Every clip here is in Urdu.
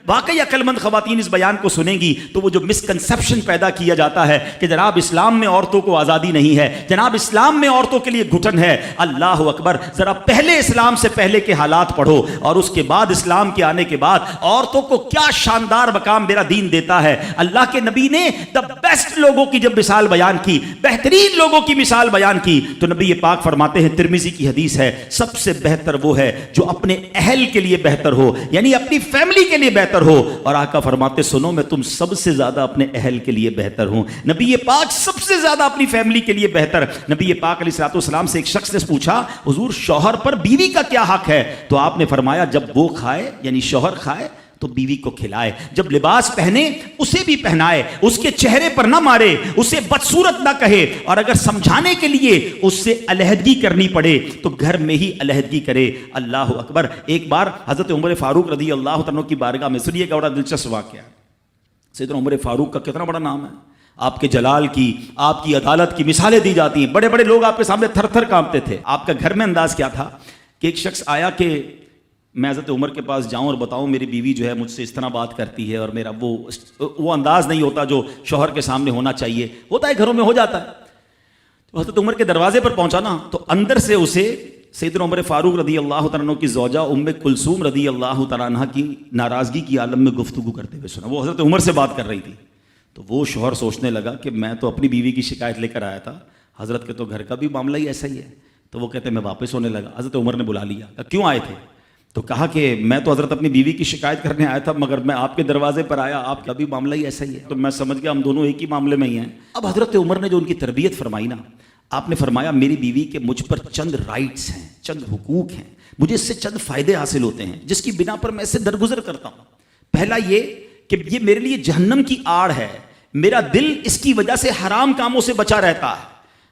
واقعی عقل مند خواتین اس بیان کو سنیں گی تو وہ جو مسکنسپشن پیدا کیا جاتا ہے کہ جناب اسلام میں عورتوں کو آزادی نہیں ہے، جناب اسلام میں عورتوں کے لیے گھٹن ہے، اللہ اکبر، ذرا پہلے اسلام سے پہلے کے حالات پڑھو اور اس کے بعد اسلام کے آنے کے بعد عورتوں کو کیا شاندار مقام میرا دین دیتا ہے۔ اللہ کے نبی نے دا بیسٹ لوگوں کی جب مثال بیان کی، بہترین لوگوں کی مثال بیان کی، تو نبی پاک فرماتے ہیں، ترمذی کی حدیث ہے، سب سے بہتر وہ ہے جو اپنے اہل کے لیے بہتر ہو، یعنی اپنی فیملی کے لیے بہتر ہو، اور آقا فرماتے سنو میں تم سب سے زیادہ اپنے اہل کے لیے بہتر ہوں۔ نبی پاک سب سے زیادہ اپنی فیملی کے لیے بہتر۔ نبی پاک علیہ الصلوۃ والسلام سے ایک شخص نے پوچھا، حضور شوہر پر بیوی کا کیا حق ہے؟ تو آپ نے فرمایا جب وہ کھائے یعنی شوہر کھائے تو بیوی کو کھلائے، جب لباس پہنے اسے بھی پہنائے، اس کے چہرے پر نہ مارے، اسے بدصورت نہ کہے، اور اگر سمجھانے کے لیے اس سے علیحدگی کرنی پڑے تو گھر میں ہی علیحدگی کرے۔ اللہ اکبر۔ ایک بار حضرت عمر فاروق رضی اللہ عنہ کی بارگاہ میں، سنیے گا، بڑا دلچسپ واقعہ ہے۔ سیدنا عمر فاروق کا کتنا بڑا نام ہے، آپ کے جلال کی، آپ کی عدالت کی مثالیں دی جاتی ہیں، بڑے بڑے لوگ آپ کے سامنے تھر تھر کانپتے تھے۔ آپ کا گھر میں انداز کیا تھا کہ ایک شخص آیا کہ میں حضرت عمر کے پاس جاؤں اور بتاؤں میری بیوی جو ہے مجھ سے اس طرح بات کرتی ہے، اور میرا وہ انداز نہیں ہوتا جو شوہر کے سامنے ہونا چاہیے، ہوتا ہے گھروں میں ہو جاتا ہے۔ تو حضرت عمر کے دروازے پر پہنچا نا، تو اندر سے اسے سیدنا عمر فاروق رضی اللہ تعالیٰ عنہ کی زوجہ ام کلثوم رضی اللہ تعالیٰ عنہ کی ناراضگی کی عالم میں گفتگو کرتے ہوئے سنا۔ وہ حضرت عمر سے بات کر رہی تھی، تو وہ شوہر سوچنے لگا کہ میں تو اپنی بیوی کی شکایت لے کر آیا تھا، حضرت کے تو گھر کا بھی معاملہ ہی ایسا ہی ہے۔ تو وہ کہتے میں واپس ہونے لگا، حضرت عمر نے بلا لیا، کہا کیوں آئے تھے؟ تو کہا کہ میں تو حضرت اپنی بیوی کی شکایت کرنے آیا تھا، مگر میں آپ کے دروازے پر آیا، آپ کا بھی معاملہ ہی ایسا ہی ہے، تو میں سمجھ گیا ہم دونوں ایک ہی معاملے میں ہی ہیں۔ اب حضرت عمر نے جو ان کی تربیت فرمائی نا، آپ نے فرمایا میری بیوی کے مجھ پر چند رائٹس ہیں، چند حقوق ہیں، مجھے اس سے چند فائدے حاصل ہوتے ہیں جس کی بنا پر میں اس سے درگزر کرتا ہوں۔ پہلا یہ کہ یہ میرے لیے جہنم کی آڑ ہے، میرا دل اس کی وجہ سے حرام کاموں سے بچا رہتا ہے۔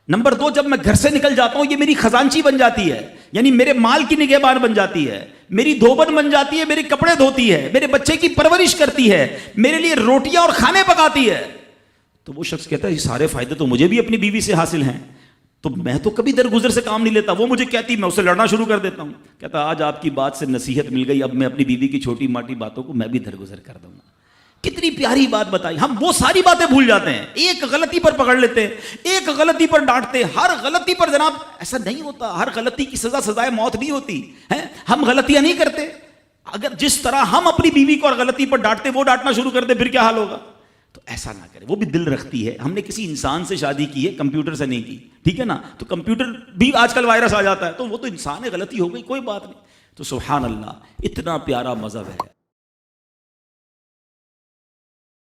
نمبر دو، جب میں گھر سے نکل جاتا ہوں یہ میری خزانچی بن جاتی ہے، یعنی میرے مال کی نگہبان بن جاتی ہے، میری دھوبن بن جاتی ہے، میرے کپڑے دھوتی ہے، میرے بچے کی پرورش کرتی ہے، میرے لیے روٹیاں اور کھانے پکاتی ہے۔ تو وہ شخص کہتا ہے یہ سارے فائدے تو مجھے بھی اپنی بیوی سے حاصل ہیں، تو میں تو کبھی درگزر سے کام نہیں لیتا، وہ مجھے کہتی میں اسے لڑنا شروع کر دیتا ہوں۔ کہتا آج آپ کی بات سے نصیحت مل گئی، اب میں اپنی بیوی کی چھوٹی ماٹی باتوں کو میں بھی درگزر کر دوں گا۔ کتنی پیاری بات بتائی، ہم وہ ساری باتیں بھول جاتے ہیں، ایک غلطی پر پکڑ لیتے ہیں، ایک غلطی پر ڈانٹتے، ہر غلطی پر جناب ایسا نہیں ہوتا، ہر غلطی کی سزا سزائے موت نہیں ہوتی ہے، ہم غلطیاں نہیں کرتے۔ اگر جس طرح ہم اپنی بیوی کو اور غلطی پر ڈانٹتے وہ ڈانٹنا شروع کر دے پھر کیا حال ہوگا؟ تو ایسا نہ کرے، وہ بھی دل رکھتی ہے، ہم نے کسی انسان سے شادی کی ہے، کمپیوٹر سے نہیں کی، ٹھیک ہے نا؟ تو کمپیوٹر بھی آج کل وائرس آ جاتا ہے، تو وہ تو انسان ہے، غلطی ہو گئی کوئی بات نہیں۔ تو سبحان اللہ، اتنا پیارا مذہب ہے۔